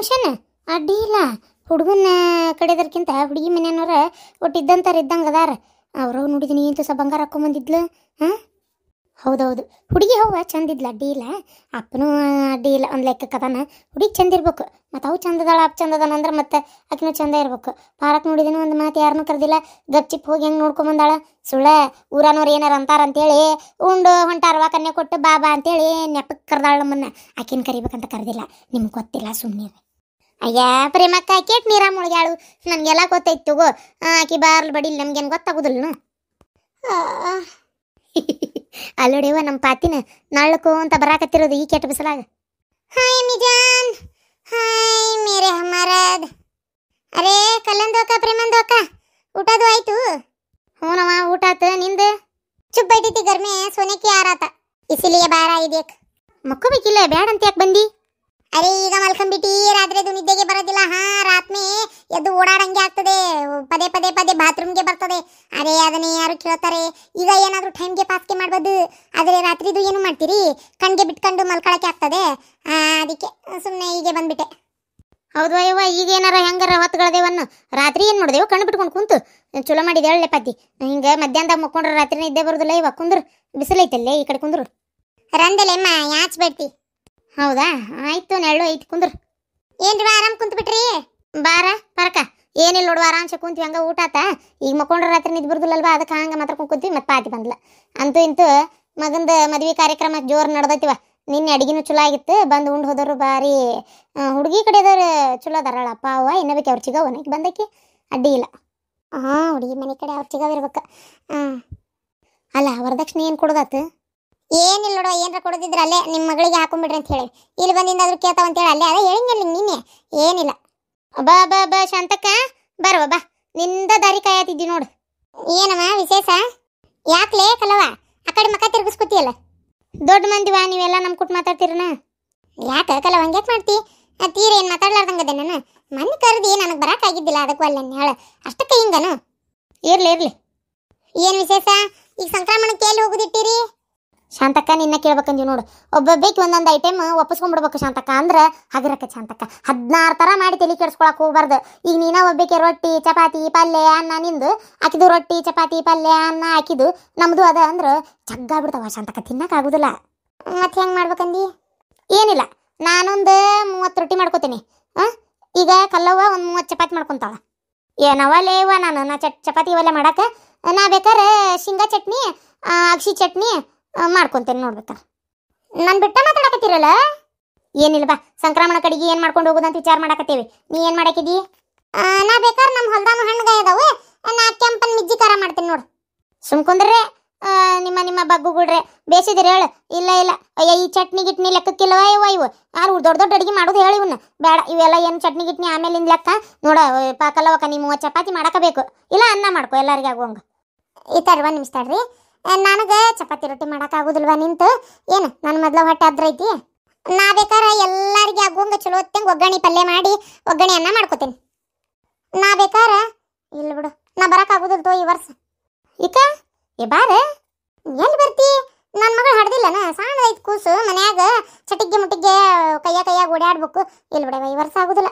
Function ಅಡ್ಡಿ ಇಲ್ಲ. ಹುಡುಗನ ಕಡೆದರ್ಕಿಂತ ಹುಡುಗಿ ಮನೆಯವ್ರ ಒಟ್ಟು ಇದ್ದಂತಾರ ಇದ್ದಂಗೆ ಅದಾರ. ಅವ್ರವ್ ನೋಡಿದೀನಿ ಇಂತ ಸ ಬಂಗಾರ ಹಾಕೊಂಬಂದಿದ್ಲು. ಹಾಂ ಹೌದೌದು, ಹುಡುಗಿ ಹೌವ ಚಂದಿದ್ಲ, ಅಡ್ಡಿ ಇಲ್ಲ. ಅಪ್ಪನೂ ಅಡ್ಡಿ ಇಲ್ಲ, ಒಂದು ಲೆಕ್ಕಕ್ಕೆ ಅದಾನ. ಹುಡುಗಿ ಚಂದ ಇರ್ಬೇಕು. ಮತ್ತು ಅವು ಚಂದದಾಳ, ಅಪ್ಪ ಚಂದದಾನ ಅಂದ್ರೆ ಮತ್ತೆ ಆಕಿನೂ ಚಂದ ಇರ್ಬೇಕು. ಪಾರಕ್ ನೋಡಿದೀನಿ ಒಂದು ಮಾತು ಯಾರನ್ನೂ ಕರೆದಿಲ್ಲ, ಗಪ್ಚಿಪ್ ಹೋಗಿ ಹೆಂಗೆ ನೋಡ್ಕೊಂಬಂದಾಳ. ಸುಳ್ಳ ಊರನವ್ರು ಏನಾರ ಅಂತಾರಂತೇಳಿ ಉಂಡು ಹೊಂಟಾರವ ಕನ್ಯೆ ಕೊಟ್ಟು ಬಾಬಾ ಅಂತೇಳಿ ನೆಪಕ್ಕೆ ಕರೆದಾಳ ನಮ್ಮನ್ನ. ಆಕಿನ ಕರಿಬೇಕಂತ ಕರೆದಿಲ್ಲ. ನಿಮ್ಗೆ ಗೊತ್ತಿಲ್ಲ, ಸುಮ್ಮನೆ. ಅಯ್ಯ ಪ್ರೇಮಕ್ಕ ಕೇಟ್ ನೀರ ಮುಳುಗ್ಯಾಳು, ನನಗೆಲ್ಲ ಗೊತ್ತೈತು ತಗೋ. ಆಕಿ ಬಾರ್ಲು ಬಡಿಲಿ, ನಮ್ಗೇನು ಗೊತ್ತಾಗೋದಿಲ್ಲ. ಅಲ್ಲೋಡಿವ ನಮ್ಮ ಪಾತಿನ ನಳ್ಳಕು ಅಂತ ಬರಾಕತ್ತಿರೋದು ಈ ಕೆಟ್ಟ ಬಿಸಲಾಗ. ಹಾಯ್ ಮಿಜಾನ್, ಹಾಯ್ ಮೇರೆ ಹಮಾರದ್. ಅರೇ ಕಲ್ಲಂದೋಕ ಪ್ರೇಮಂದೋಕ, ಊಟದು ಆಯ್ತು? ಹ್ಞೂನವ ಊಟ ಆತು, ನಿಂದು? ಚುಪ್ ಬೈಟೈತಿ ಗರ್ಮೆ ಸೋನೆ ಕಿ ಆರಾತ ಇಸಿಲಿಯೇ ಬಾರ ಇದೆಕ್. ಮಕ್ಕೋಬೇಕಿಲ್ಲ, ಬ್ಯಾಡ ಅಂತ ಯಾಕೆ ಬಂದಿ? ಅರೆ ಈಗ ಮಲ್ಕೊಂಬಿಟ್ಟಿ, ರಾತ್ರಿದು ನಿದ್ದೆಗೆ ಬರೋದಿಲ್ಲ. ಹಾ ರಾತ್ಮೆ ಎದ್ದು ಓಡಾಡಂಗೆ ಆಗ್ತದೆ, ಪದೇ ಪದೇ ಪದೇ ಬಾತ್ರೂಮ್ಗೆ ಬರ್ತದೆ. ಅರೆ ಅದನ್ನೇ ಯಾರು ಕೇಳ್ತಾರೆ? ಈಗ ಏನಾದರೂ ಟೈಮ್ಗೆ ಪಾಸ್ಗೆ ಮಾಡ್ಬೋದು, ಆದರೆ ರಾತ್ರಿದು ಏನು ಮಾಡ್ತೀರಿ? ಕಣ್ಗೆ ಬಿಟ್ಕೊಂಡು ಮಲ್ಕೊಳಕ್ಕೆ ಆಗ್ತದೆ. ಅದಕ್ಕೆ ಸುಮ್ಮನೆ ಹೀಗೆ ಬಂದ್ಬಿಟ್ಟೆ. ಹೌದು ಅಯ್ಯವ್ವ, ಈಗ ಏನಾರ ಹೆಂಗಾರ ಹೊತ್ಗಳದೇವನ್ನು ರಾತ್ರಿ ಏನು ಮಾಡಿದೆವು? ಕಣ್ಣು ಬಿಟ್ಕೊಂಡು ಕುಂತು ಚಲೋ ಮಾಡಿದೆ ಹೇಳಲೆ ಪಾತಿ. ಹಿಂಗೆ ಮಧ್ಯಾಹ್ನದಾಗ ಮಕ್ಕೊಂಡ್ರೆ ರಾತ್ರಿನೇ ಇದ್ದೇ ಬರೋದಿಲ್ಲ. ಇವಾಗ ಕುಂದ್ರು, ಬಿಸಿಲೈತಲ್ಲೇ ಈ ಕಡೆ ಕುಂದ್ರು. ರಂದಲೆಮ್ಮ ಯಾಚ್ ಬೇಡ್ತಿ? ಹೌದಾ, ಆಯ್ತು, ನೆಳ್ಳು ಐತಿ, ಕುಂದ್ರು. ಏನ್ರಿ ಆರಾಮ್ ಕುಂತು ಬಿಟ್ರಿ? ಬಾರ ಪರಕ, ಏನಿಲ್ಲ ನೋಡುವ, ಆರಾಮ್ಸೆ ಕುಂತೀವಿ. ಹಂಗ ಊಟ ಆತ. ಈಗ ಮಕ್ಕೊಂಡ್ರೆ ರಾತ್ರಿ ನಿದ್ದು ಬರೋದಿಲ್ಲಲ್ವಾ, ಅದಕ್ಕೆ ಹಂಗೆ ಮಾತಾಡ್ಕೊಂಡು ಕುಂತೀವಿ. ಮತ್ತೆ ಪಾತಿ ಬಂದ್ಲ. ಅಂತೂ ಇಂತೂ ಮಗಂದು ಮದುವೆ ಕಾರ್ಯಕ್ರಮ ಜೋರು ನಡೆದೈತಿವ. ನಿನ್ನೆ ಅಡಿಗೆನೂ ಚಲೋ ಆಗಿತ್ತು. ಬಂದು ಉಂಡು ಹೋದವರು ಭಾರಿ. ಹುಡುಗಿ ಕಡೆದವ್ರು ಚಲೋ ಅದಾರಳಪ್ಪ. ಅವ್ವ ಇನ್ನಬೇಕು ಅವ್ರು ಚಿಗವ ನನಗೆ ಬಂದಕ್ಕೆ ಅಡ್ಡಿ ಇಲ್ಲ. ಹಾಂ ಹುಡುಗಿ ಮನೆ ಕಡೆ ಅವ್ರು ಚಿಗವ ಇರ್ಬೇಕು. ಅಲ್ಲ ವರದಕ್ಷಿಣೆ ಏನು ಕೊಡೋದಾತು? ಏನಿಲ್ಲ ನೋಡುವ, ಏನರ ಕೊಡೋದಿದ್ರೆ ಅಲ್ಲೇ ನಿಮ್ಮ ಮಗಳಿಗೆ ಹಾಕೊಂಡ್ಬಿಡ್ರಿ ಅಂತ ಹೇಳಿ. ಇಲ್ಲಿ ಬಂದಿಂದಾದ್ರೂ ಕೇಳ್ತಾವಂತೇಳಿ ಅಲ್ಲೇ ಅದೇ ಹೇಳಿಂಗಲ್ಲ ನಿನ್ನೆ. ಏನಿಲ್ಲ. ಬಾ ಬಾ ಬಾ ಶಾಂತಕ್ಕ, ಬರವ ಬಾ, ನಿಂದ ದಾರಿ ಕಾಯತಿದ್ದಿ ನೋಡು. ಏನಮ್ಮ ವಿಶೇಷ? ಯಾಕ್ಲೇ ಕಲವ ಆ ಕಡೆ ಮಕ್ಕ ತಿರ್ಗಿಸ್ಕೊತಿಯಲ್ಲ? ದೊಡ್ಡ ಮಂದಿವಾ ನೀವೆಲ್ಲ ನಮ್ಮ ಕುಟ್ ಮಾತಾಡ್ತೀರನ? ಯಾಕೆ ಕಲವ ಹಂಗ್ಯಾಕೆ ಮಾಡ್ತಿ? ತೀರ ಏನು ಮಾತಾಡ್ಲಾರ್ದಂಗದೆ ನಾನು ಮನೆ ಕರೆದಿ ನನಗೆ ಬರೋಕ್ಕಾಗಿದ್ದಿಲ್ಲ, ಅದಕ್ಕೂ ಅಲ್ಲ ಹೇಳ ಅಷ್ಟಕ್ಕೆ ಹಿಂಗನು. ಇರ್ಲಿ ಇರ್ಲಿ. ಏನು ವಿಶೇಷ? ಈಗ ಸಂಕ್ರಮಣಕ್ಕೆ ಎಲ್ಲಿ ಹೋಗುದಿಟ್ಟಿರಿ? ಶಾಂತಕ್ಕ ನಿನ್ನ ಕೇಳ್ಬೇಕಂದೀವಿ ನೋಡು. ಒಬ್ಬೊಬ್ಬಕ್ಕೆ ಒಂದೊಂದು ಐಟಮ್ ಒಪ್ಪಿಸ್ಕೊಂಡ್ಬಿಡ್ಬೇಕು ಶಾಂತಕ್ಕ, ಅಂದ್ರೆ ಹಗರಕ್ಕ ಶಾಂತಕ್ಕ. 16 ಥರ ಮಾಡಿ ತಲೆ ಕೆಡಿಸ್ಕೊಳಕ್ಕೆ ಹೋಗ್ಬಾರ್ದು. ಈಗ ನೀನ ಒಬ್ಬಕ್ಕೆ ರೊಟ್ಟಿ ಚಪಾತಿ ಪಲ್ಯ ಅನ್ನ ನಿಂದು, ಆಕಿದು ರೊಟ್ಟಿ ಚಪಾತಿ ಪಲ್ಯ ಅನ್ನ ಹಾಕಿದು, ನಮ್ಮದು ಅದ ಅಂದ್ರೆ ಜಗ್ಗಾಗ್ಬಿಡ್ತಾವ ಶಾಂತಕ್ಕ, ತಿನ್ನಕ್ಕಾಗೋದಿಲ್ಲ. ಮತ್ತೆ ಹೆಂಗೆ ಮಾಡ್ಬೇಕಂದಿ? ಏನಿಲ್ಲ, ನಾನೊಂದು 30 ರೊಟ್ಟಿ ಮಾಡ್ಕೋತೀನಿ. ಈಗ ಕಲ್ಲವ್ವ ಒಂದು 30 ಚಪಾತಿ ಮಾಡ್ಕೊತಾಳ. ಏನವಲ್ಲೇವ ನಾನು ಚಪಾತಿ ಇವೆಲ್ಲ ಮಾಡಕ್ಕೆ ನಾ ಬೇಕಾರೆ ಶೇಂಗಾ ಚಟ್ನಿ ಅಕ್ಷಿ ಚಟ್ನಿ ಮಾಡ್ಕೊತೇನೆ ನೋಡ್ಬೇಕಾರೆ. ನಾನು ಬಿಟ್ಟ ಮಾತಾಡಕತ್ತೀರಲ್ಲ? ಏನಿಲ್ಲ ಬಾ, ಸಂಕ್ರಮಣ ಕಡೆಗೆ ಏನು ಮಾಡ್ಕೊಂಡು ಹೋಗೋದಂತ ವಿಚಾರ ಮಾಡಕತ್ತೇವಿ. ನೀ ಏನು ಮಾಡಾಕಿದಿ? ನಾ ಬೇಕಾದ್ರೆ ನಮ್ಮ ಹೊಲ್ದಾನು ಹಣ್ಣುಗಾಯ ಅದಾವೆ, ನಾ ಕೆಂಪನ್ ಮಿಜ್ಜಿ ಖಾರ ಮಾಡ್ತೀನಿ ನೋಡು. ಸುಮ್ಕೊಂಡ್ರೆ ನಿಮ್ಮ ಬಗ್ಗುಗುಡ್ರೆ ಬೇಸಿದಿರಿ ಹೇಳು. ಇಲ್ಲ ಇಲ್ಲ, ಅಯ್ಯ ಈ ಚಟ್ನಿ ಗಿಟ್ನಿ ಲೆಕ್ಕಕ್ಕಿಲ್ಲವ ಇವು ಯಾರು ದೊಡ್ಡ ದೊಡ್ಡ ಅಡುಗೆ ಮಾಡೋದು ಹೇಳಿ ಇವನ್ನ ಬೇಡ. ಇವೆಲ್ಲ ಏನು ಚಟ್ನಿ ಗಿಟ್ನಿ ಆಮೇಲಿಂದ ಲೆಕ್ಕ ನೋಡ. ಕಲ್ಲವಕ್ಕ ನೀವು 30 ಚಪಾತಿ ಮಾಡಕಬೇಕು, ಇಲ್ಲ ಅನ್ನ ಮಾಡ್ಕೊ ಎಲ್ಲರಿಗೆ ಆಗುವಂಗೆ. ಈ ಥರ 1 ನಿಮಿಷ ತಡ್ರಿ, ನನಗೆ ಚಪಾತಿ ರೊಟ್ಟಿ ಮಾಡೋಕ್ಕಾಗೋದಿಲ್ವ ನಿಂತು? ಏನು ನನ್ನ ಮೊದಲು ಹೊಟ್ಟೆ ಅದ್ರೈತಿ. ನಾ ಬೇಕಾರೆ ಎಲ್ಲರಿಗೆ ಆಗುವಂಗೆ ಚಲೋ ಹೊತ್ತಂಗೆ ಒಗ್ಗರಣೆ ಪಲ್ಯ ಮಾಡಿ ಒಗ್ಗರಣೆ ಅನ್ನ ಮಾಡ್ಕೋತೀನಿ. ನಾ ಬೇಕಾರೆ ಇಲ್ಲ ಬಿಡು, ನಾ ಬರೋಕ್ಕಾಗೋದಿಲ್ಲ ತೋ ಈ ವರ್ಷ. ಈಕ ಬಾರ, ಎಲ್ಲಿ ಬರ್ತಿ? ನನ್ನ ಮಗಳು ಹಡ್ದಿಲ್ಲನ, ಸಣ್ಣ ಐತಿ ಕೂಸು, ಮನ್ಯಾಗ ಚಟಿಗ್ಗೆ ಮುಟ್ಟಿಗೆ ಕೈಯಾಗ ಓಡಾಡ್ಬೇಕು. ಇಲ್ಲಿ ಬಿಡವ ಈ ವರ್ಷ ಆಗೋದಿಲ್ಲ.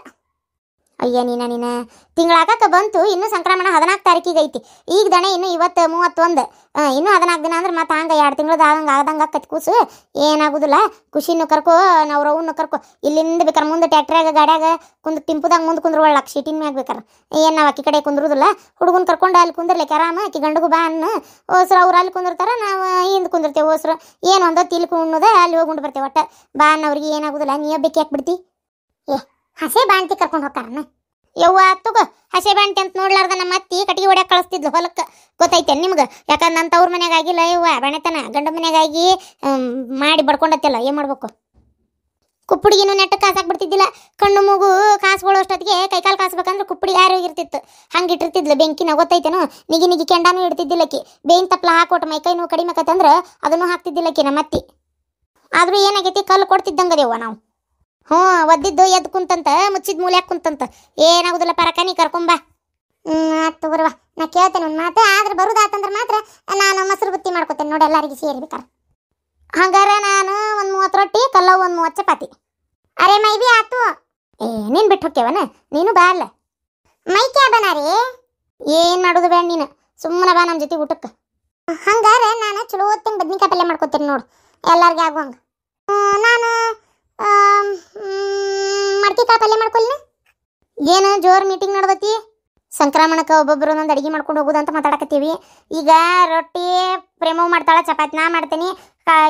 ಅಯ್ಯ ನೀನ ತಿಂಗಳಾಗಕ್ಕೆ ಬಂತು, ಇನ್ನೂ ಸಂಕ್ರಮಣ 14 ತಾರೀಕಿಗೆ ಐತಿ. ಈಗ ದಣೆ ಇನ್ನು ಇವತ್ತು 31, ಇನ್ನೂ 14 ದಿನ ಅಂದ್ರೆ ಮತ್ತೆ ಹಂಗೆ 2 ತಿಂಗಳದ ಆದಂಗೆ ಆಕತಿ ಕೂಸು. ಏನಾಗೋದಿಲ್ಲ, ಖುಷಿನೂ ಕರ್ಕೊ, ನಾವು ರೌನ್ನು ಕರ್ಕೊ. ಇಲ್ಲಿಂದ ಬೇಕಾರೆ ಮುಂದೆ ಟ್ಯಾಕ್ಟ್ರಾಗ ಗಾಡ್ಯಾಗ ಟಿಂಪುದಾಗ ಮುಂದೆ ಕುಂದ್ರೊಳ್ಳ ಶೀಟಿನ ಮ್ಯಾಗ ಬೇಕಾರೆ. ಏನು ನಾವು ಅಕ್ಕಿ ಕಡೆ ಕುಂದ್ರುದಿಲ್ಲ, ಹುಡುಗನ ಕರ್ಕೊಂಡು ಅಲ್ಲಿ ಕುಂದಿರ್ಲಿಕ್ಕೆ ಆರಾಮ. ಆಕಿ ಗಂಡಗೂ ಬಾ ಅನ್ನು ಹೋಸ್ರು ಅವ್ರು ಅಲ್ಲಿ ಕುಂದಿರ್ತಾರೆ, ನಾವು ಹಿಂದೆ ಕುಂದಿರ್ತೇವೆ. ಹೋಸ್ರು ಏನು ಒಂದೊತ್ತು ಇಲ್ಲಿ ಉಣ್ಣೋದ ಅಲ್ಲಿ ಹೋಗಿ ಉಂಡು ಬರ್ತೇವೆ. ಒಟ್ಟು ಬಾ ಅನ್ನೋರಿಗೆ ಏನಾಗೋದಿಲ್ಲ. ನೀ ಬೇಕು ಯಾಕೆ ಬಿಡ್ತಿ? ಹಸೆ ಬಾಣ್ತಿ ಕರ್ಕೊಂಡು ಹೋಗ್ತಾರನ್ನ. ಯವ್ವ ತಗೋ, ಹಸೆ ಬಾಣ್ತಿ ಅಂತ ನೋಡ್ಲಾರ್ದ ನಮ್ಮ ಅತ್ತಿ ಕಟ್ಟಿಗೆ ಹೊಡ್ಯಾಕ ಕಳಿಸ್ತಿದ್ಲು ಹೊಲಕ್ಕೆ. ಗೊತ್ತೈತೇನು ನಿಮ್ಗೆ? ಯಾಕಂದ್ರೆ ನನ್ನ ತವ್ರ ಮನ್ಯಾಗ ಆಗಿಲ್ಲ ಯವ್ವ ಬೆಣೆತನ, ಗಂಡ ಮನ್ಯಾಗಾಗಿ ಮಾಡಿ ಬಡ್ಕೊಂಡತ್ತಿಲ್ಲ. ಏನು ಮಾಡ್ಬೇಕು? ಕುಪ್ಪುಡಿಗಿನೂ ನೆಟ್ಟಕ್ಕೆ ಕಾಸಾಕ್ ಬಿಡ್ತಿದ್ದಿಲ್ಲ. ಕಣ್ಣು ಮೂಗು ಕಾಸುಗಳು ಅಷ್ಟೊತ್ತಿಗೆ ಕೈಕಾಲು ಕಾಸ್ಬೇಕಂದ್ರೆ ಕುಪ್ಪುಡಿ ಯಾರು ಹೋಗಿರ್ತಿತ್ತು, ಹಂಗೆ ಇಟ್ಟಿರ್ತಿದ್ಲು ಬೆಂಕಿನ. ಗೊತ್ತೈತೇನು? ನಿಗಿ ಕೆಂಡಾನು ಇಡ್ತಿದ್ದಿಲ್ಲಕ್ಕಿ. ಬೇಯಿನ ತಪ್ಪಲ ಹಾಕೊಟ್ಟು ಮೈಕೈ ನೋವು ಕಡಿಮೆ ಆಕತ್ತಂದ್ರೆ ಅದನ್ನು ಹಾಕ್ತಿದ್ದಿಲ್ಲಕ್ಕಿ ನಮ್ಮ ಅತ್ತಿ. ಆದರೂ ಏನಾಗೈತಿ, ಕಲ್ಲು ಕೊಡ್ತಿದ್ದಂಗದೇವ್ವ ನಾವು. ಒದ್ದಿದ್ದು ಎದ್ದು ಕುಂತಂತ, ಮುಚ್ಚಿದ ಮೂಲೆ ಕುಂತಂತ. ಏನಾಗುದಿಲ್ಲ ಪರಕ, ನೀ ಕರ್ಕೊಂಬಾ. ಆಯ್ತು ಬರುವ, ನಾ ಕೇಳ್ತೇನೆ ಒಂದು ಮಾತು. ಆದ್ರೆ ಬರುದಾತಂದ್ರೆ ಮಾತ್ರ ನಾನು ಮೊಸರು ಬುತ್ತಿ ಮಾಡ್ಕೊತೇನೆ ನೋಡಿ, ಎಲ್ಲರಿಗೆ ಸೇರಿಬೇಕಾರೆ. ಹಂಗಾರೆ ನಾನು ಒಂದು 30 ರೊಟ್ಟಿ, ಕಲ್ಲವು ಒಂದು 30 ಚಪಾತಿ. ಅರೆ ಮೈ ಬಿ ಆತು. ನೀನು ಬಿಟ್ಟು ಹೋಗ್ತೇವನ, ನೀನು ಬಾ ಅಲ್ಲ. ಮೈಕ್ಯಾ ಬನಾರಿ ಏನು ಮಾಡೋದು ಬೇಡ, ನೀನು ಸುಮ್ಮನೆ ಬಾ ನಮ್ಮ ಜೊತೆ ಊಟಕ್ಕೆ. ಹಂಗಾರೆ ನಾನು ಚಲೋ ಹೊತ್ತಿಂಗೆ ಬದ್ನಿಕಾಯಿ ಪಲ್ಯ ಮಾಡ್ಕೊತೀನಿ ನೋಡು, ಎಲ್ಲರಿಗೆ ಆಗುವಂಗೆ. ನಾನು ಮಡ್ಕಿಕಾಯಿ ಪಲ್ಯ ಮಾಡ್ಕೊಲ್ಲಿ. ಏನು ಜೋರು ಮೀಟಿಂಗ್ ನಡ್ದತಿ? ಸಂಕ್ರಮಣಕ್ಕೆ ಒಬ್ಬೊಬ್ಬರು ಒಂದೊಂದು ಅಡುಗೆ ಮಾಡ್ಕೊಂಡು ಹೋಗೋದಂತ ಮಾತಾಡಕತ್ತೀವಿ. ಈಗ ರೊಟ್ಟಿ ಪ್ರೇಮವು ಮಾಡ್ತಾಳೆ, ಚಪಾತಿ ನಾ ಮಾಡ್ತೀನಿ,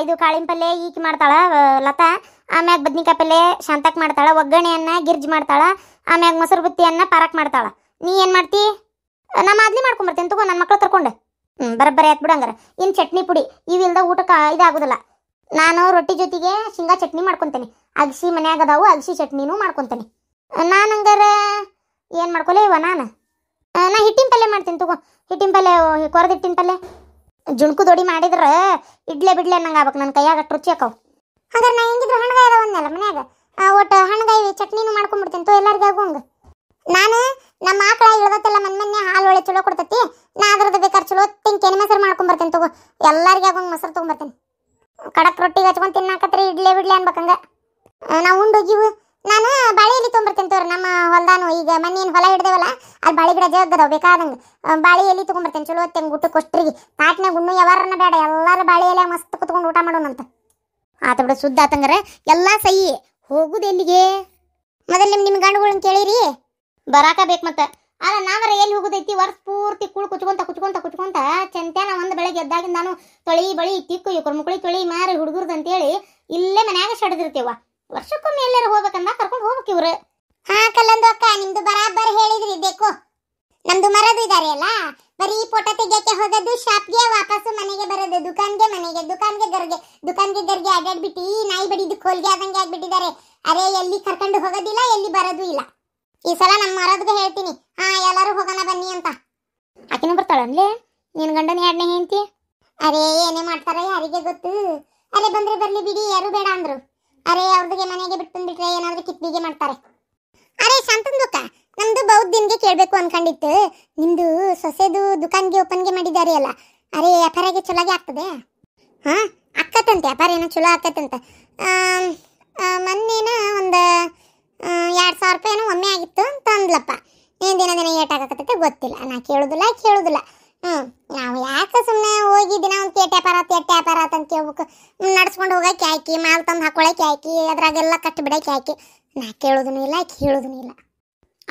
ಇದು ಕಾಳಿನ ಪಲ್ಯ ಈಕಿ ಮಾಡ್ತಾಳೆ ಲತಾ, ಆಮ್ಯಾಗ ಬದ್ನಿಕಾಯಿ ಪಲ್ಯ ಶಾಂತಕ್ಕೆ ಮಾಡ್ತಾಳೆ, ಒಗ್ಗರಣೆಯನ್ನ ಗಿರ್ಜ್ ಮಾಡ್ತಾಳೆ, ಆಮ್ಯಾಗ ಮೊಸರು ಬುತ್ತಿಯನ್ನ ಪಾರಕ್ ಮಾಡ್ತಾಳೆ. ನೀ ಏನು ಮಾಡ್ತಿ? ನಾ ಮಾದ್ಲಿ ಮಾಡ್ಕೊಂಬರ್ತೀನಿ ತಗೋ, ನನ್ನ ಮಕ್ಳು ಕರ್ಕೊಂಡು. ಬರಬ್ಬರಿ ಆಯ್ತು ಬಿಡು. ಹಂಗಾರೆ ಇನ್ನು ಚಟ್ನಿ ಪುಡಿ ಇವಿಲ್ದ ಊಟಕ್ಕೆ ಇದಾಗೋದಿಲ್ಲ. ನಾನು ರೊಟ್ಟಿ ಜೊತೆಗೆ ಶೇಂಗಾ ಚಟ್ನಿ ಮಾಡ್ಕೊತೀನಿ, ಅಗಸಿ ಮನ್ಯಾಗ ಅದಾವು, ಅಗಸಿ ಚಟ್ನಿನೂ ಮಾಡ್ಕೊತೀನಿ. ನಾನು ಹಂಗಾರೆ ಏನು ಮಾಡ್ಕೊಲೇ ಇವ ನಾ ಹಿಟ್ಟಿನ ಪಲ್ಯ ಮಾಡ್ತೀನಿ ತಗೋ. ಹಿಟ್ಟಿನ ಪಲ್ಯ ಕೊರದ ಹಿಟ್ಟಿನ ಪಲ್ಯ ಜುಣ್ಕು ದೊಡಿ ಮಾಡಿದ್ರೆ ಇಡ್ಲೆ ಬಿಡ್ಲೆ ಅನ್ನಂಗೆ ಆಗ್ಬೇಕು, ನನ್ನ ಕೈಯಾಗ ಅಷ್ಟು ರುಚಿ ಆಕವು. ಹಾಗಾದ್ರೆ ನಾ ಹೆಂಗಿದ್ರು ಹಣ್ಗಾಯಿ ಅದಾವನ್ನೆಲ್ಲ ಮನ್ಯಾಗ, ಒಟ್ಟು ಹಣ್ಗಾಯಿ ಚಟ್ನಿನೂ ಮಾಡ್ಕೊಂಡ್ಬಿಡ್ತೀನಿ ತೋ, ಎಲ್ಲರಿಗೂ ಆಗುವಂಗೆ. ನಾನು ನಮ್ಮ ಆಕಳ ಇಳ್ದತ್ತೆಲ್ಲ ಮೊನ್ನೆ ಹಾಲು ಒಳ್ಳೆ ಚಲೋ ಕೊಡ್ತೈತಿ, ನಾ ಅದ್ರದ್ದು ಬೇಕಾದ್ರೆ ಚಲೋ ಕೆನೆ ಮೊಸರು ಮಾಡ್ಕೊಂಬರ್ತೀನಿ ತಗೋ, ಎಲ್ಲರಿಗೂ ಆಗುವಂಗೆ ಮೊಸರು ತೊಗೊಂಬರ್ತೀನಿ. ಕಡಕ್ ರೊಟ್ಟಿಗೆ ಹಚ್ಕೊಂಡು ತಿನ್ನಾಕತ್ರಿ ಇಡ್ಲೆ ಬಿಡ್ಲೆ ಅನ್ಬೇಕಂಗ. ನಾವು ಉಂಡೋಗಿವು. ನಾನು ಬಾಳೆ ಎಲೆ ತೊಗೊಂಬರ್ತೀನಿ ತೋರಿ, ನಮ್ಮ ಹೊಲ್ದಾನು ಈಗ ಮನೇನು ಹೊಲ ಹಿಡ್ದೇವಲ್ಲ ಅಲ್ಲಿ ಬಾಳೆ ಗಿಡ ಜಗ್ಗದಾವ, ಬೇಕಾದಂಗೆ ಬಾಳೆ ಎಲೆ ತೊಗೊಂಬರ್ತೀನಿ ಚಲೋ ಹೊತ್ತಂಗೆ ಊಟಕ್ಕೆ ಕೊಷ್ಟ್ರಿಗೆ. ತಾಟ್ನಾಗ ಉಣ್ಣು ಯಾವಾರನ್ನ ಬೇಡ, ಎಲ್ಲರೂ ಬಾಳೆ ಎಲೆ ಮಸ್ತ್ ಕುತ್ಕೊಂಡು ಊಟ ಮಾಡೋಣಂತ. ಆತ ಬಿಡ, ಸುದ್ದ ಆತಂಗಾರೆ ಎಲ್ಲ ಸಹಿ. ಹೋಗುದು ಎಲ್ಲಿಗೆ? ಮೊದಲು ನಿಮ್ಮ ಗಂಡುಗಳನ್ನ ಕೇಳಿರಿ, ಬರಾಕ ಬೇಕು ಮತ್ತೆ. ಅಲ್ಲ ನಾವರ ಎಲ್ಲಿ ಹೋಗೋದೈತಿ? ವರ್ಷ ಪೂರ್ತಿ ಕುಚ್ಕೊಂತ ಚಂತ್ಯಾನ ಒಂದು ಬೆಳಗ್ಗೆ ಎದ್ದಾಗಿಂದ ನಾನು ತೊಳಿ ಬಳಿ ತಿಕ್ಕು ಇವ್ರ ಮುಕ್ಳಿ ತೊಳಿ ಮಾರಿ ಹುಡುಗರ್ದು ಅಂತೇಳಿ ಇಲ್ಲೇ ಮನ್ಯಾಗ ಸಡದಿರ್ತೇವ. ವರ್ಷಕ್ಕೊಮ್ಮೆ ಎಲ್ಲಾರ ಹೋಗ್ಬೇಕಂದ ಕರ್ಕೊಂಡು ಹೋಗ್ಬೇಕು ಇವ್ರು. ಹಾ ಕಲ್ಲಂದು ಅಕ್ಕ, ನಿಮ್ದು ಬರಾಬರ್ ಹೇಳಿದ್ರಿ. ಬೇಕು ನಮ್ದು ಮರದು ಇದಾರೆ ಅಲ್ಲ, ಬರೀ ಫೋಟೋ ತೆಗಿಯಕ್ಕೆ ಹೋಗೋದು, ಶಾಪ್ಗೆ ವಾಪಸ್ಸು ಮನೆಗೆ ಬರೋದು, ದುಕಾನ್ಗೆ ಮನೆಗೆ, ದುಕಾನ್ಗೆ ಗರ್ಗೆ ಅಡ್ಡಾಡ್ಬಿಟ್ಟು ನಾಯಿ ಬಡಿದು ಕೋಲ್ಗೆ ಆದಂಗೆ ಆಗ್ಬಿಟ್ಟಿದ್ದಾರೆ. ಅರೆ ಎಲ್ಲಿ ಕರ್ಕೊಂಡು ಹೋಗೋದಿಲ್ಲ, ಎಲ್ಲಿ ಬರೋದು ಇಲ್ಲ. ಈ ಸಲ ನಮ್ಮ ಮರದ್ಗೆ ಹೇಳ್ತೀನಿ, ಹಾ ಎಲ್ಲರೂ ಹೋಗೋಣ ಬನ್ನಿ ಅಂತ. ಆಕಿನೂ ಬರ್ತಾಳ ಅನ್ಲೇ ನಿನ್ ಗಂಡನ ಎರಡನೇ ಹೆಂಡತಿ? ಅರೆ ಏನೇ ಮಾಡ್ತಾರ ಯಾರಿಗೆ ಗೊತ್ತು. ಅರೆ ಬಂದ್ರೆ ಬರ್ಲಿ ಬಿಡಿ, ಯಾರು ಬೇಡ ಅಂದ್ರು. ಅರೆ ಅವ್ರಿಗೆ ಮನೆಗೆ ಬಿಟ್ಟು ಬಂದ್ಬಿಟ್ರೆ ಏನಾದ್ರು ಕಿತ್ಬಿಗೆ ಮಾಡ್ತಾರೆ. ಅರೆ ಶಾಂತಂದುಕ್ಕ, ನಮ್ದು ಬೌದ್ದಿನ್ಗೆ ಕೇಳಬೇಕು ಅನ್ಕೊಂಡಿತ್ತು, ನಿಮ್ದು ಸೊಸೆದು ದುಕಾನ್ಗೆ ಓಪನ್ಗೆ ಮಾಡಿದ್ದಾರೆ ಅಲ್ಲ, ಅರೆ ವ್ಯಾಪಾರಗೆ ಚಲೋಗೆ ಆಗ್ತದೆ? ಹಾ ಅಕ್ಕತ್ತಂತೆ, ವ್ಯಾಪಾರ ಏನೋ ಚಲೋ ಆಕತ್ತಂತ. ಮೊನ್ನೇನ ಒಂದು 2,000 ರೂಪಾಯಿನೂ ಒಮ್ಮೆ ಆಗಿತ್ತು ಅಂತ ಅಂದ್ಲಪ್ಪ. ದಿನ ಏಟಾಗತ್ತೆ ಗೊತ್ತಿಲ್ಲ, ನಾ ಕೇಳುದಿಲ್ಲ. ನಾವು ಯಾಕೆ ಸುಮ್ಮನೆ ಹೋಗಿ ದಿನ ಒಂದು ಕೆಟ್ಟ ವ್ಯಾಪಾರ ಅಂತ ಕೇಳ್ಬೇಕು. ನಡ್ಸ್ಕೊಂಡು ಹೋಗಕ್ಕೆ ಹಾಕಿ, ಮಾಲ್ ತಂದು ಹಾಕೊಳಕ್ಕೆ ಹಾಕಿ, ಅದ್ರಾಗೆಲ್ಲ ಕಟ್ಟಿ ಬಿಡಕ್ಕೆ ಹಾಕಿ, ನಾ ಕೇಳೋದೂ ಇಲ್ಲ.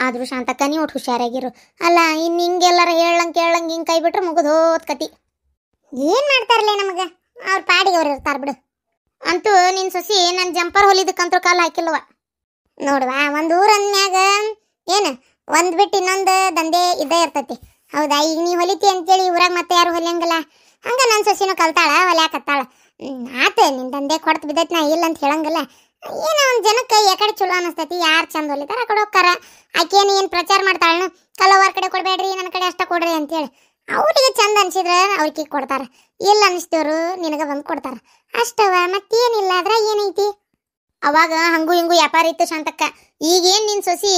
ಆದರೂ ಶಾಂತಕ್ಕ ನೀವು ಒಟ್ಟು ಹುಷಾರಾಗಿರು. ಅಲ್ಲ ಇನ್ನು ಹಿಂಗೆಲ್ಲಾರ ಹೇಳಂಗೆ ಹಿಂಗೆ ಕೈ ಬಿಟ್ರೆ ಮುಗಿದು ಹೋದ್ ಕತಿ. ಏನು ಮಾಡ್ತಾರಲ್ಲ ನಮಗೆ, ಅವ್ರ ಪಾಡಿಗೆ ಅವ್ರು ಇರ್ತಾರೆ ಬಿಡು. ಅಂತೂ ನಿನ್ನ ಸೊಸಿ ನನ್ನ ಜಂಪರ್ ಹೊಲಿದಕ್ಕಂತೂ ಕಾಲು ಹಾಕಿಲ್ವ ನೋಡುವ. ಒಂದು ಊರ ಅಂದ್ಮ್ಯಾಗ ಏನು ಒಂದು ಬಿಟ್ಟು ಇನ್ನೊಂದು ದಂಧೆ ಇದ್ದೇ ಇರ್ತೈತಿ, ಹೌದಾ? ಈಗ ನೀವು ಹೊಲಿತಿ ಅಂತೇಳಿ ಊರಾಗ ಮತ್ತೆ ಯಾರು ಹೊಲಿಯಂಗಿಲ್ಲ. ಹಂಗೆ ನನ್ನ ಸೊಸಿನೂ ಕಲ್ತಾಳ, ಹೊಲ್ಯಾಕತ್ತಾಳ. ಆತ ನಿನ್ನ ದಂಧೆ ಕೊಡ್ತು ಬಿದ್ದೈತಿ, ನಾ ಇಲ್ಲ ಅಂತ ಹೇಳಂಗಿಲ್ಲ. ಏನೋ ಒಂದು ಜನಕ್ಕೆ ಯಾಕಡೆ ಚಲೋ ಅನಿಸ್ತೈತಿ, ಯಾರು ಚಂದ ಹೊಲಿತಾರ ಆ ಕಡೆ ಹೋಗ್ತಾರ. ಆಕೇನು ಏನು ಪ್ರಚಾರ ಮಾಡ್ತಾಳ, ಕಲವಾರ ಕಡೆ ಕೊಡಬೇಡ್ರಿ, ನನ್ನ ಕಡೆ ಅಷ್ಟ ಕೊಡ್ರಿ ಅಂತೇಳಿ. ಅವ್ರಿಗೆ ಚಂದ ಅನ್ಸಿದ್ರೆ ಅವ್ರಿಗೆ ಕೊಡ್ತಾರ, ಇಲ್ಲ ಅನಿಸ್ತೇವ್ರು ನಿನಗೆ ಬಂದು ಕೊಡ್ತಾರ ಅಷ್ಟವ. ಮತ್ತೇನಿಲ್ಲ ಅದ್ರಾಗ ಏನೈತಿ? ಅವಾಗ ಹಂಗೂ ಹಿಂಗೂ ವ್ಯಾಪಾರ ಇತ್ತು ಶಾಂತಕ್ಕ. ಈಗೇನು ನಿನ್ನ ಸೊಸಿ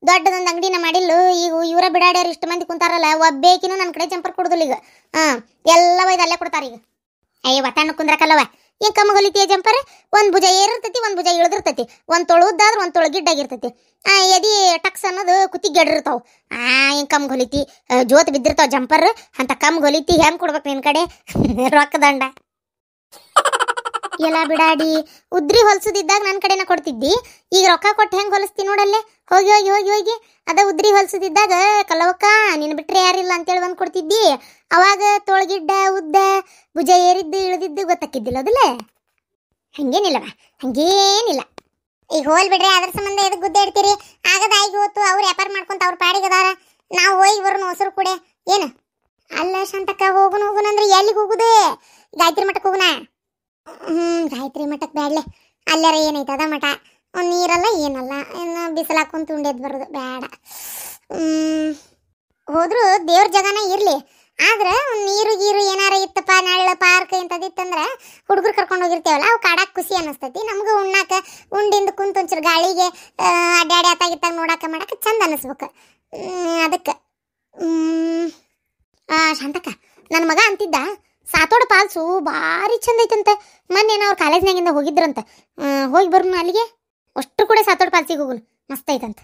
ದೊಡ್ಡದೊಂದು ಅಂಗಡಿನ ಮಾಡಿಲ್ಲು. ಈಗ ಇವರ ಬಿಡಾಡ್ಯಾರ ಇಷ್ಟು ಮಂದಿ ಕುಂತಾರಲ್ಲ, ಒಬ್ಬೇಕಿನೂ ನನ್ನ ಕಡೆ ಜಂಪರ್ ಕೊಡುದಿಲ್ಲ ಈಗ. ಎಲ್ಲ ಒಯ್ದು ಅಲ್ಲೇ ಕೊಡ್ತಾರ ಈಗ. ಅಯ್ಯ ಒಟ್ಟಣ್ಣ ಕುಂದ್ರಕಲ್ಲವ, ಏನು ಕಮ್ಮಿ ಹೊಲಿತೀಯ ಜಂಪರ್? ಒಂದು ಭುಜ ಏರಿರ್ತೈತಿ, ಒಂದು ಭುಜ ಇಳಿದಿರ್ತೈತಿ, ಒಂದು ತೊಳುದಾದ್ರೆ ಒಂದು ತೊಳು ಗಿಡ್ಡಾಗಿರ್ತೈತಿ. ಎದಿ ಟಕ್ಸ್ ಅನ್ನೋದು ಕುತ್ತಿಗೆ ಗೆಡಿರ್ತಾವ. ಏನು ಕಮ್ಮಿ ಹೊಲಿತಿ, ಜೋತ್ ಬಿದ್ದಿರ್ತಾವ ಜಂಪರ್ ಅಂತ ಕಮ್ಮಿ ಹೊಲಿತಿ. ಹೆಂಗೆ ಕೊಡ್ಬೇಕು ನಿನ್ನ ಕಡೆ ರೊಕ್ಕದಂಡ? ಎಲ್ಲ ಬಿಡಾಡಿ ಉದ್ರಿ ಹೊಲ್ಸುದಿದ್ದಾಗ ನನ್ನ ಕಡೆನ ಕೊಡ್ತಿದ್ದಿ, ಈಗ ರೊಕ್ಕ ಕೊಟ್ಟು ಹೆಂಗೆ ಹೊಲಿಸ್ತಿ ನೋಡಲ್ಲೇ. ಹೋಗಿ ಅದ ಉದ್ರಿ ಹೊಲ್ಸುದಿದ್ದಾಗ ಕಲ್ಲವಕ್ಕ ನಿನ್ನ ಬಿಟ್ರೆ ಯಾರಿಲ್ಲ ಅಂತೇಳಿ ಬಂದು ಕೊಡ್ತಿದ್ದಿ. ಅವಾಗ ತೊಳಗಿಡ್ಡ ಉದ್ದ ಭುಜ ಏರಿದ್ದು ಇಳಿದಿದ್ದು ಗೊತ್ತಾಕಿದ್ದಿಲ್ಲ ಅದಲ್ಲ. ಹಂಗೇನಿಲ್ಲ. ಈಗ ಹೋಲ್ ಬಿಡ್ರಿ, ಅದ್ರ ಸಂಬಂಧ ಎದಕ್ಕೆ ಗುದ್ದೆ ಇಡ್ತೀರಿ? ಆಗದ ಆಗಿ ಹೋತು, ಅವ್ರು ವ್ಯಾಪಾರ ಮಾಡ್ಕೊಂತ ಅವ್ರ ಪಾಡಿಗದಾರ, ನಾವು ಹೋಗಿ ಬರೋಣ ಹೊಸರು ಕೂಡ ಏನು? ಅಲ್ಲ ಶಾಂತಕ್ಕ, ಹೋಗುನು ಅಂದ್ರೆ ಎಲ್ಲಿಗೆ ಹೋಗುದು? ಗಾಯತ್ರಿ ಮಠಕ್ಕೆ ಹೋಗುನಾ? ಗಾಯತ್ರಿ ಮಠಕ್ಕೆ ಬ್ಯಾಡ್ಲೆ, ಅಲ್ಲಾರ ಏನೈತೆ ಅದ ಮಠ, ಒಂದು ನೀರಲ್ಲ ಏನಲ್ಲ, ಇನ್ನು ಬಿಸಿಲಾಕೊಂತ ಉಂಡೆದ್ದು ಬರೋದು ಬೇಡ. ಹೋದ್ರು ದೇವ್ರ ಜಗನ ಇರಲಿ, ಆದ್ರೆ ಒಂದು ನೀರು ಗೀರು ಏನಾರ ಇತ್ತಪ್ಪ, ನಳ್ಳ ಪಾರ್ಕ್ ಇಂಥದಿತ್ತಂದ್ರೆ ಹುಡುಗರು ಕರ್ಕೊಂಡು ಹೋಗಿರ್ತೇವಲ್ಲ, ಅವು ಕಾಡಕ್ಕೆ ಖುಷಿ ಅನ್ನಿಸ್ತೈತಿ ನಮಗೂ. ಉಣ್ಣಾಕ ಉಂಡಿಂದ ಕುಂತು ಒಂಚೂರು ಗಾಳಿಗೆ ಅಡ್ಡಾಡಿ ಆತಾಗಿತ್ತಾಗ ನೋಡಾಕ ಮಾಡಕ್ಕೆ ಚಂದ ಅನ್ನಿಸ್ಬೇಕು. ಅದಕ್ಕೆ ಶಾಂತಕ್ಕ, ನನ್ನ ಮಗ ಅಂತಿದ್ದ ಸಾತೋಡ ಪಾಲ್ಸು ಭಾರಿ ಚಂದ ಐತಂತೆ. ಮೊನ್ನೆ ಅವ್ರ ಕಾಲೇಜ್ನಾಗಿಂದ ಹೋಗಿದ್ರಂತ, ಹೋಗಿ ಬರೋಣ ಅಲ್ಲಿಗೆ. ಅಷ್ಟು ಕೂಡ ಸಾತೋಡ ಪಾಲ್ಸಿಗೆ ಹೋಗುನು. ಮಸ್ತ್ ಐತಂತ.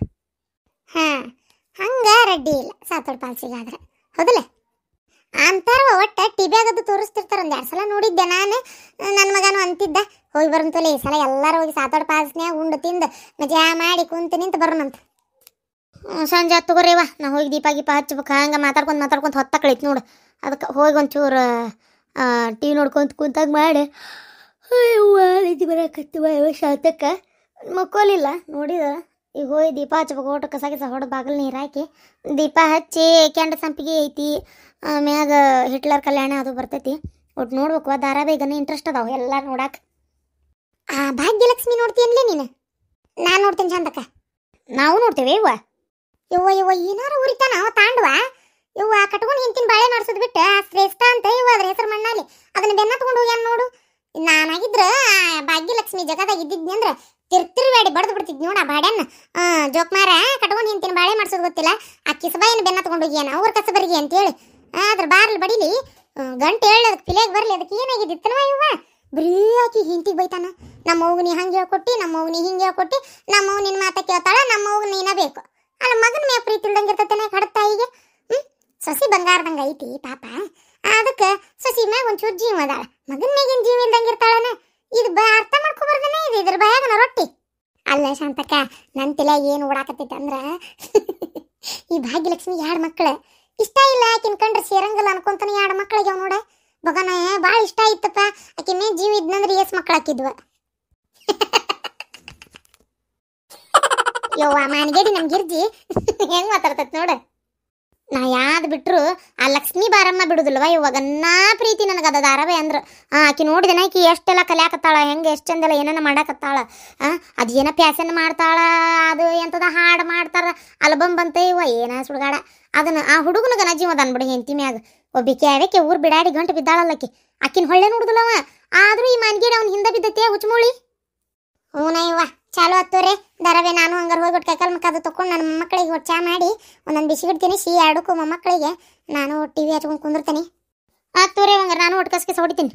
ಹಾ, ಹಂಗ ರೆಡ್ಡಿ ಇಲ್ಲ ಸಾತೋಡ್ ಪಾಲ್ಸಿಗಾದ್ರೆ, ಹೌದಲ್ಲ? ಅಂತಾರವ ಒಟ್ಟ ಟಿಬ್ಯಾಗದು ತೋರಿಸ್ತಿರ್ತಾರ. ಒಂದು 2 ಸಲ ನೋಡಿದ್ದೆ ನಾನು. ನನ್ನ ಮಗನು ಅಂತಿದ್ದ, ಹೋಗಿ ಬರಂತಲೆ ಈ ಸಲ ಎಲ್ಲರೂ ಹೋಗಿ ಸಾತೋಡ್ ಪಾಲ್ಸ್ನ್ಯಾಗ ಉಂಡು ತಿಂದು ಮಜಾ ಮಾಡಿ ಕುಂತು ನಿಂತು ಬರೋಣಂತ. ಸಂಜೆ ಹತ್ತು ತಗೋರಿವ, ನಾ ಹೋಗಿ ದೀಪ ಗೀಪ ಹಚ್ಬೇಕು. ಹಂಗೆ ಮಾತಾಡ್ಕೊಂತ ಹೊತ್ತ ಕಳೀತು ನೋಡು. ಅದಕ್ಕೆ ಹೋಗಿ ಒಂಚೂರು ಟಿ ವಿ ನೋಡ್ಕೊಂತ ಕುಂತಾಗ ಮಾಡಿ ನಿದ್ದೆ ಬರಕತ್ತಿವ. ಶಾತಕ್ಕೆ ಮಕ್ಕೋಲಿಲ್ಲ ನೋಡಿದ. ಈಗ ಹೋಗಿ ದೀಪ ಹಚ್ಬೇಕು. ಓಟು ಕಸ ಹೊಡೆದು ಬಾಗಿಲು ನೀರು ಹಾಕಿ ದೀಪ ಹಚ್ಚಿ ಕೆಂಡ ಸಂಪಿಗೆ ಐತಿ, ಮ್ಯಾಗ ಹಿಟ್ಲರ್ ಕಲ್ಯಾಣ ಅದು ಬರ್ತೈತಿ. ಒಟ್ಟು ನೋಡ್ಬೇಕು. ಧಾರಾವಾಹಿಗನೇ ಇಂಟ್ರೆಸ್ಟ್ ಅದಾವ ಎಲ್ಲ ನೋಡಾಕ. ಭಾಗ್ಯಲಕ್ಷ್ಮಿ ನೋಡ್ತೀಯನ್ಲೇ ನೀನು? ನಾನು ನೋಡ್ತೀನಿ ಚಂದಕ್ಕ. ನಾವು ನೋಡ್ತೇವೆ ಇವ್ವ. ಯವ್ವ ಏನಾರು ಉರಿತಾನ ಅವ ತಾಂಡವ. ಯವ್ವ ಕಟ್ಕೊಂಡು ಹಿಂತಿನ ಬಾಳೆ ಮಾಡಿಸೋದು ಬಿಟ್ಟು ಶ್ರೇಷ್ಠ ಅಂತ ಇವ ಅದ್ರ ಹೆಸರು ಮಣ್ಣಾಲಿ ಅದನ್ನ ಬೆನ್ನ ತಗೊಂಡು ಹೋಗ್ಯಾನ ನೋಡು. ನಾನಾಗಿದ್ರ ಭಾಗ್ಯಲಕ್ಷ್ಮಿ ಜಗದಾಗ ಇದ್ದಿದ್ನಿ ಅಂದ್ರೆ ತಿರ್ಬೇಡಿ ಬಡ್ದು ಬಿಡ್ತಿದ್ ನೋಡ ಆ ಬಾಡ್ಯನ್ನ. ಜೋಕ್ಮಾರ ಕಟ್ಕೊಂಡು ಹಿಂತಿನ ಬಾಳೆ ಮಾಡಿಸೋದು ಗೊತ್ತಿಲ್ಲ, ಆ ಕಿಸಬಾಯಿನ ಬೆನ್ನ ತಗೊಂಡು ಹೋಗ್ಯಾನ ಅವ್ರ ಕಸಬರಿಗೆ ಅಂತೇಳಿ. ಅದ್ರ ಬಾರ್ಲಿ ಬಡಿಲಿ ಗಂಟೆ ಹೇಳಿ ಅದಕ್ಕೆ ಪಿಲೆಗೆ ಬರಲಿ. ಅದಕ್ಕೆ ಏನಾಗಿದ್ದಿತ್ತನವ ಇವ್ವ? ಬರೀ ಆಕಿ ಹಿಂತಿಗೆ ಬೈತಾನ. ನಮ್ಮ ಅವ್ಗ ನೀ ಹಂಗೆ ಹೇಳ್ಕೊಟ್ಟಿ, ನಮ್ಮ ಅವ್ಗ ನೀ ಹಿಂಗೆ ಹೇಳ್ಕೊಟ್ಟಿ, ನಮ್ಮ ಅವ್ಗ ನಿನ್ನ ಮಾತ ಕೇಳ್ತಾಳ, ನಮ್ಮ ಅವ್ಗ ನೀನ ಬೇಕು. ಅಲ್ಲ ಮಗನ ಮ್ಯಾಗ ಪ್ರೀತಿ ಇಲ್ದಂಗೆ ಇರ್ತೈತೆ ಕಡತಾಯಿಗೆ. ಸೊಸಿ ಬಂಗಾರದಂಗೆ ಐತಿ ಪಾಪ. ಅದಕ್ಕೆ ಸೊಸಿ ಮ್ಯಾಗ ಒಂಚೂರು ಜೀವ ಅದಾಳ, ಮಗನ ಮ್ಯಾಗಿನ ಜೀವ ಇಲ್ದಂಗೆ ಇರ್ತಾಳನ. ಇದು ಅರ್ಥ ಮಾಡ್ಕೊಬಾರ್ದನೆ ಇದು ಇದ್ರ ಬಾಯಾಗನ ರೊಟ್ಟಿ. ಅಲ್ಲ ಶಾಂತಕ್ಕ, ನನ್ನ ತಲೆ ಏನು ಓಡಾಕತ್ತೈತೆ ಅಂದ್ರೆ ಈ ಭಾಗ್ಯಲಕ್ಷ್ಮಿ 2 ಮಕ್ಕಳು ಇಷ್ಟ ಇಲ್ಲ ಆಕಿನ ಕಂಡ್ರೆ ಸೇರಂಗಲ್ಲ ಅನ್ಕೊಂತಾನೆ 2 ಮಕ್ಕಳಿಗೆ ನೋಡ. ಬಗನ ಭಾಳ ಇಷ್ಟ ಇತ್ತಪ್ಪ ಆಕಿ ಮೇ ಜೀವ ಇದ್ನಂದ್ರೆ ಎಸ್ ಮಕ್ಕಳು ಹಾಕಿದ್ವ. ಯವ್ವ ಮಾನ್ಗೇಡಿ ನಮ್ ಗಿರ್ಜಿ ಹೆಂಗ್ ಮಾತಾಡ್ತೈತ್ ನೋಡ. ನಾ ಯಾವ್ದು ಬಿಟ್ರು ಆ ಲಕ್ಷ್ಮೀ ಬಾರಮ್ಮ ಬಿಡುದಿಲ್ವ ಇವಾಗ ನಾ ಪ್ರೀತಿ ನನಗದ ಧಾರಾವಾಹಿ ಅಂದ್ರೆ. ಆಕಿ ನೋಡಿದನ ಆಕಿ ಎಷ್ಟೆಲ್ಲ ಕಲಿಯಾಕತ್ತಾಳ, ಹೆಂಗೆ ಎಷ್ಟು ಚಂದೆಲ್ಲ ಏನೇನ ಮಾಡಾಕತ್ತಾಳ. ಅದು ಏನೋ ಪ್ಯಾಸನ್ ಮಾಡ್ತಾಳ, ಅದು ಎಂಥದ ಹಾಡು ಮಾಡ್ತಾರ, ಆಲ್ಬಮ್ ಬಂತ ಇವ ಏನ ಸುಡ್ಗಾಡ. ಅದನ್ನ ಆ ಹುಡುಗನಗನ ಜೀವದ ಅನ್ಬಿಡಿ ಹೆಂಡತಿ ಮ್ಯಾಗ. ಒಬ್ಬಿಕೆ ಅವಕ್ಕೆ ಊರ್ ಬಿಡಾಡಿ ಗಂಟು ಬಿದ್ದಾಳಲ್ಲಕ್ಕಿ, ಆಕಿನ ಹೊಳ್ಳೆ ನೋಡುದಿಲ್ಲವ. ಆದ್ರೂ ಈ ಮಾನ್ಗೇಡಿ ಅವ್ನ ಹಿಂದೆ ಬಿದ್ದೈತೆ ಹುಚ್ಚಮೂಳಿ. ಹ್ಞೂನ ಇವ್ವ ಚಾಲು ಹತ್ತೋರೆ ಧಾರಾವಾಹಿ. ನಾನು ಹಂಗಾರೆ ಹೋಗ್ಬಿಟ್ಟು ಕೈಕಾಲು ಮುಖ ಅದು ತೊಗೊಂಡು ನನ್ನ ಮೊಮ್ಮಕ್ಕಳಿಗೆ ಒಟ್ಟು ಚಾ ಮಾಡಿ ಒಂದೊಂದು ಬಿಸಿಗಿಟ್ಟು ತಿನ್ನಿಸಿ 2ಕ್ಕೂ ಮೊಮ್ಮಕ್ಕಳಿಗೆ ನಾನು ಟಿ ವಿ ಹಚ್ಕೊಂಡು ಕುಂದಿರ್ತೀನಿ. ಹತ್ತೋರೆ ಹಂಗಾರೆ ನಾನು ಒಟ್ಟು ಕಸ್ಕೆ ಹೊಡಿತೀನಿ.